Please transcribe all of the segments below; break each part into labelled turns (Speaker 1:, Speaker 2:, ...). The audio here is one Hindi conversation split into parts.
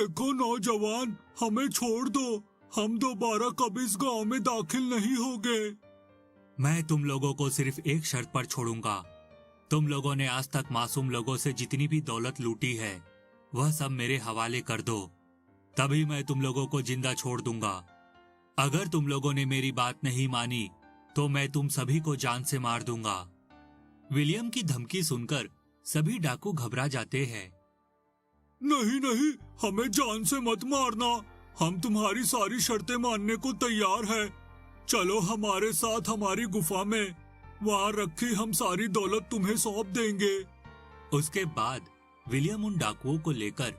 Speaker 1: देखो नौजवान, हमें छोड़ दो, हम दोबारा कभी इस गांव में दाखिल नहीं होंगे।
Speaker 2: मैं तुम लोगों को सिर्फ एक शर्त पर छोड़ूंगा। तुम लोगों ने आज तक मासूम लोगों से जितनी भी दौलत लूटी है वह सब मेरे हवाले कर दो, तभी मैं तुम लोगों को जिंदा छोड़ दूंगा। अगर तुम लोगों ने मेरी बात नहीं मानी तो मैं तुम सभी को जान से मार दूंगा। विलियम की धमकी सुनकर सभी डाकू घबरा जाते हैं।
Speaker 1: नहीं नहीं, हमें जान से मत मारना, हम तुम्हारी सारी शर्तें मानने को तैयार हैं। चलो हमारे साथ हमारी गुफा में, वहाँ रखी हम सारी दौलत तुम्हें सौंप देंगे।
Speaker 2: उसके बाद विलियम उन डाकुओं को लेकर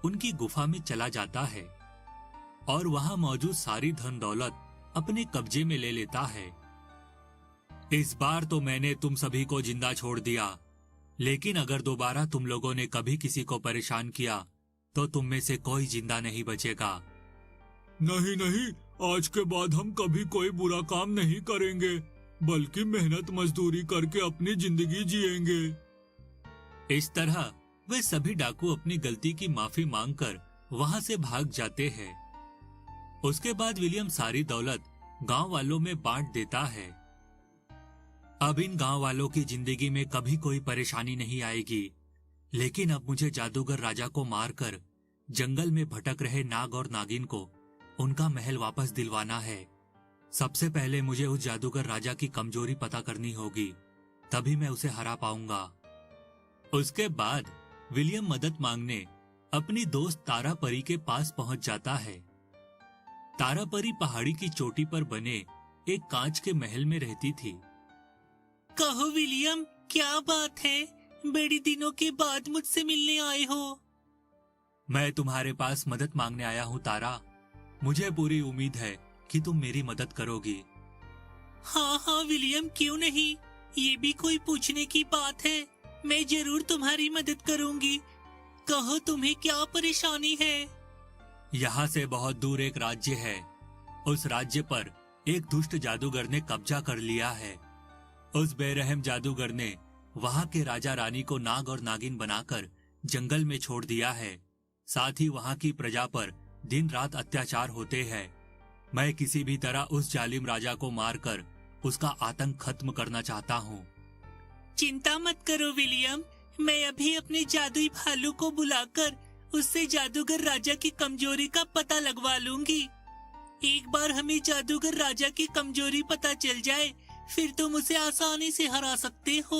Speaker 2: उनकी गुफा में चला जाता है और वहाँ मौजूद सारी धन दौलत अपने कब्जे में ले लेता है। इस बार तो मैंने तुम सभी को जिंदा छोड़ दिया, लेकिन अगर दोबारा तुम लोगों ने कभी किसी को परेशान किया तो तुम में से कोई जिंदा नहीं बचेगा।
Speaker 1: नहीं नहीं, आज के बाद हम कभी कोई बुरा काम नहीं करेंगे, बल्कि मेहनत मजदूरी करके अपनी जिंदगी जिएंगे।
Speaker 2: इस तरह वे सभी डाकू अपनी गलती की माफी मांगकर वहां से भाग जाते हैं। उसके बाद विलियम सारी दौलत गांव वालों में बांट देता है। अब इन गांव वालों की जिंदगी में कभी कोई परेशानी नहीं आएगी, लेकिन अब मुझे जादूगर राजा को मारकर जंगल में भटक रहे नाग और नागिन को उनका महल वापस दिलवाना है। सबसे पहले मुझे उस जादूगर राजा की कमजोरी पता करनी होगी, तभी मैं उसे हरा पाऊंगा। उसके बाद विलियम मदद मांगने अपनी दोस्त तारा परी के पास पहुंच जाता है। तारा परी पहाड़ी की चोटी पर बने एक कांच के महल में रहती थी।
Speaker 3: कहो विलियम, क्या बात है, बड़े दिनों के बाद मुझसे मिलने आए हो?
Speaker 2: मैं तुम्हारे पास मदद मांगने आया हूँ तारा। मुझे पूरी उम्मीद है कि तुम मेरी मदद करोगी।
Speaker 3: हाँ हाँ विलियम, क्यों नहीं, ये भी कोई पूछने की बात है। मैं जरूर तुम्हारी मदद करूंगी। कहो तुम्हें क्या परेशानी है?
Speaker 2: यहाँ से बहुत दूर एक राज्य है। उस राज्य पर एक दुष्ट जादूगर ने कब्जा कर लिया है। उस बेरहम जादूगर ने वहाँ के राजा रानी को नाग और नागिन बनाकर जंगल में छोड़ दिया है। साथ ही वहाँ की प्रजा पर दिन रात अत्याचार होते हैं। मैं किसी भी तरह उस जालिम राजा को मारकर उसका आतंक खत्म करना चाहता हूँ।
Speaker 3: चिंता मत करो विलियम, मैं अभी अपने जादुई भालू को बुलाकर उससे जादूगर राजा की कमजोरी का पता लगवा लूंगी। एक बार हमें जादूगर राजा की कमजोरी पता चल जाए, फिर तुम उसे आसानी से हरा सकते हो।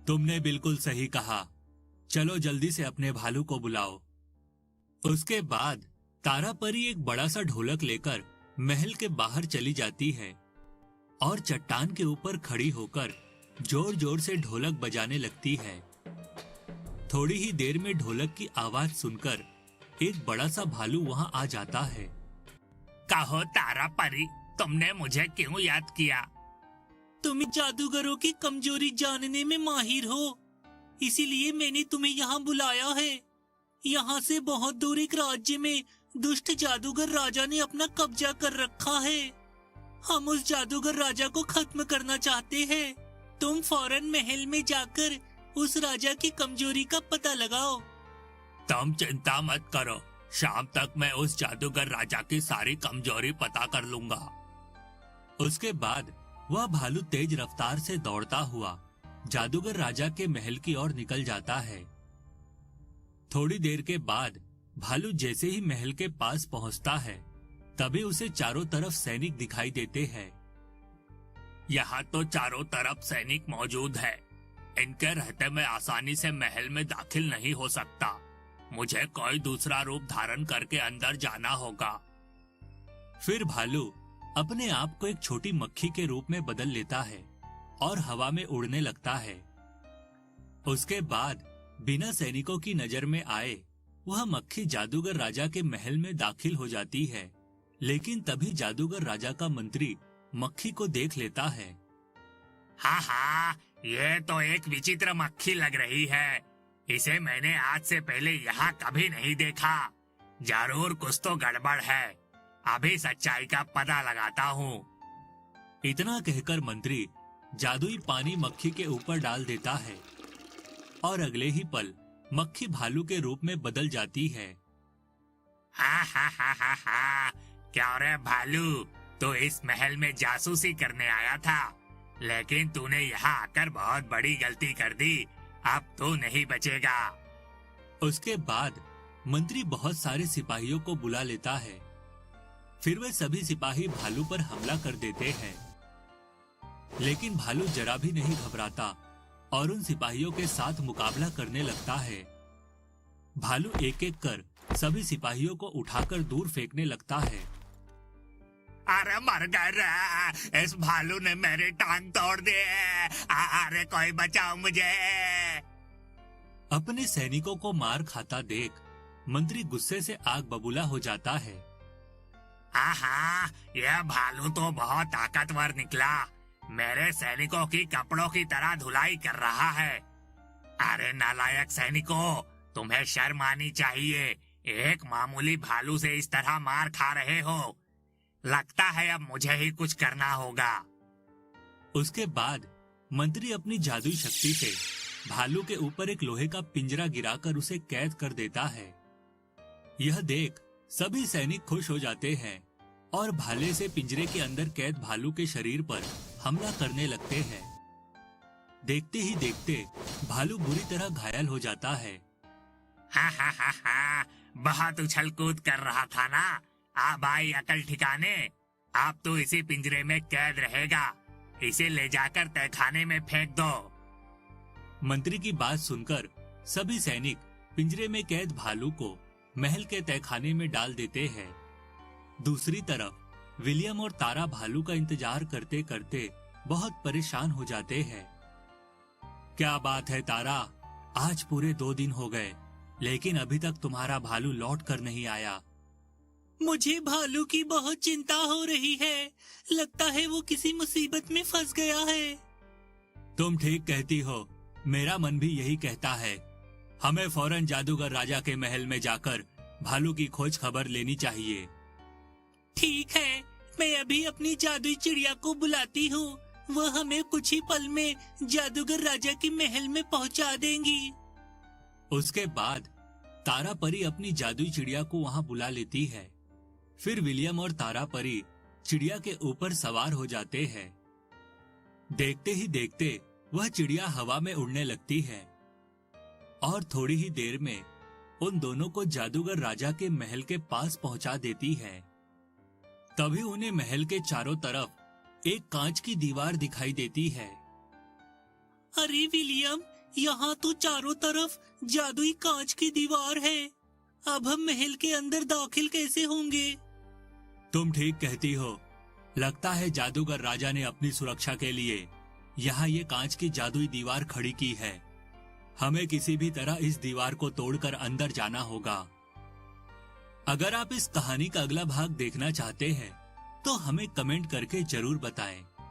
Speaker 2: तुमने बिल्कुल सही कहा। चलो जल्दी से अपने भालू को बुलाओ। उसके बाद तारा परी एक बड़ा सा ढोलक लेकर महल के बाहर चली जाती है और चट्टान के ऊपर खड़ी होकर जोर जोर से ढोलक बजाने लगती है। थोड़ी ही देर में ढोलक की आवाज सुनकर एक बड़ा सा भालू वहां आ जाता है।
Speaker 3: कहो तारा परी, तुमने मुझे क्यों याद किया? तुम जादूगरों की कमजोरी जानने में माहिर हो, इसीलिए मैंने तुम्हें यहाँ बुलाया है। यहाँ से बहुत दूर एक राज्य में दुष्ट जादूगर राजा ने अपना कब्जा कर रखा है। हम उस जादूगर राजा को खत्म करना चाहते हैं। तुम फौरन महल में जाकर उस राजा की कमजोरी का पता लगाओ।
Speaker 2: तुम चिंता मत करो, शाम तक मैं उस जादूगर राजा की सारी कमजोरी पता कर लूंगा। उसके बाद वह भालू तेज रफ्तार से दौड़ता हुआ जादूगर राजा के महल की ओर निकल जाता है। थोड़ी देर के बाद भालू जैसे ही महल के पास पहुंचता है, तभी उसे चारों तरफ सैनिक दिखाई देते हैं।
Speaker 3: यहाँ तो चारों तरफ सैनिक मौजूद है। इनके रहते मैं आसानी से महल में दाखिल नहीं हो सकता। मुझे कोई दूसरा रूप धारण करके अंदर जाना होगा।
Speaker 2: फिर भालू अपने आप को एक छोटी मक्खी के रूप में बदल लेता है और हवा में उड़ने लगता है। उसके बाद बिना सैनिकों की नजर में आए वह मक्खी जादूगर राजा के महल में दाखिल हो जाती है। लेकिन तभी जादूगर राजा का मंत्री मक्खी को देख लेता है।
Speaker 3: हाँ हाँ, ये तो एक विचित्र मक्खी लग रही है। इसे मैंने आज से पहले यहाँ कभी नहीं देखा। जरूर कुछ तो गड़बड़ है। अभी सच्चाई का पता लगाता हूँ।
Speaker 2: इतना कहकर मंत्री जादुई पानी मक्खी के ऊपर डाल देता है और अगले ही पल मक्खी भालू के रूप में बदल जाती है
Speaker 3: हा। क्या रे भालू, तो इस महल में जासूसी करने आया था, लेकिन तूने यहाँ आकर बहुत बड़ी गलती कर दी। अब तो नहीं बचेगा।
Speaker 2: उसके बाद मंत्री बहुत सारे सिपाहियों को बुला लेता है। फिर वे सभी सिपाही भालू पर हमला कर देते हैं, लेकिन भालू जरा भी नहीं घबराता और उन सिपाहियों के साथ मुकाबला करने लगता है। भालू एक एक कर सभी सिपाहियों को उठाकर दूर फेंकने लगता है।
Speaker 3: अरे मर गए रे, इस भालू ने मेरी टांग तोड़ दी। अरे कोई बचाओ मुझे।
Speaker 2: अपने सैनिकों को मार खाता देख मंत्री गुस्से से आग बबूला हो जाता है।
Speaker 3: आहा, यह भालू तो बहुत ताकतवर निकला। मेरे सैनिकों की कपड़ों की तरह धुलाई कर रहा है। अरे नालायक सैनिकों, तुम्हें शर्म आनी चाहिए। एक मामूली भालू से इस तरह मार खा रहे हो। लगता है अब मुझे ही कुछ करना होगा।
Speaker 2: उसके बाद मंत्री अपनी जादुई शक्ति से भालू के ऊपर एक लोहे का पिंजरा गिराकर उसे कैद कर देता है। यह देख सभी सैनिक खुश हो जाते हैं और भाले से पिंजरे के अंदर कैद भालू के शरीर पर हमला करने लगते हैं। देखते ही देखते भालू बुरी तरह घायल हो जाता है।
Speaker 3: हा, बहुत उछल कूद कर रहा था ना। अब आई अकल ठिकाने। अब तो इसी पिंजरे में कैद रहेगा। इसे ले जाकर तहखाने में फेंक दो।
Speaker 2: मंत्री की बात सुनकर सभी सैनिक पिंजरे में कैद भालू को महल के तहखाने में डाल देते हैं। दूसरी तरफ विलियम और तारा भालू का इंतजार करते करते बहुत परेशान हो जाते हैं। क्या बात है तारा, आज पूरे 2 दिन हो गए, लेकिन अभी तक तुम्हारा भालू लौट कर नहीं आया।
Speaker 3: मुझे भालू की बहुत चिंता हो रही है। लगता है वो किसी मुसीबत में फंस गया है।
Speaker 2: तुम ठीक कहती हो, मेरा मन भी यही कहता है। हमें फौरन जादूगर राजा के महल में जाकर भालू की खोज खबर लेनी चाहिए।
Speaker 3: ठीक है, मैं अभी अपनी जादुई चिड़िया को बुलाती हूँ। वह हमें कुछ ही पल में जादूगर राजा के महल में पहुँचा देंगी।
Speaker 2: उसके बाद तारा परी अपनी जादुई चिड़िया को वहाँ बुला लेती है। फिर विलियम और तारा परी चिड़िया के ऊपर सवार हो जाते हैं। देखते ही देखते वह चिड़िया हवा में उड़ने लगती है और थोड़ी ही देर में उन दोनों को जादूगर राजा के महल के पास पहुंचा देती है। तभी उन्हें महल के चारों तरफ एक कांच की दीवार दिखाई देती है।
Speaker 3: अरे विलियम, यहाँ तो चारों तरफ जादुई कांच की दीवार है। अब हम महल के अंदर दाखिल कैसे होंगे?
Speaker 2: तुम ठीक कहती हो। लगता है जादूगर राजा ने अपनी सुरक्षा के लिए यहाँ ये कांच की जादुई दीवार खड़ी की है। हमें किसी भी तरह इस दीवार को तोड़कर अंदर जाना होगा। अगर आप इस कहानी का अगला भाग देखना चाहते हैं तो हमें कमेंट करके जरूर बताएं।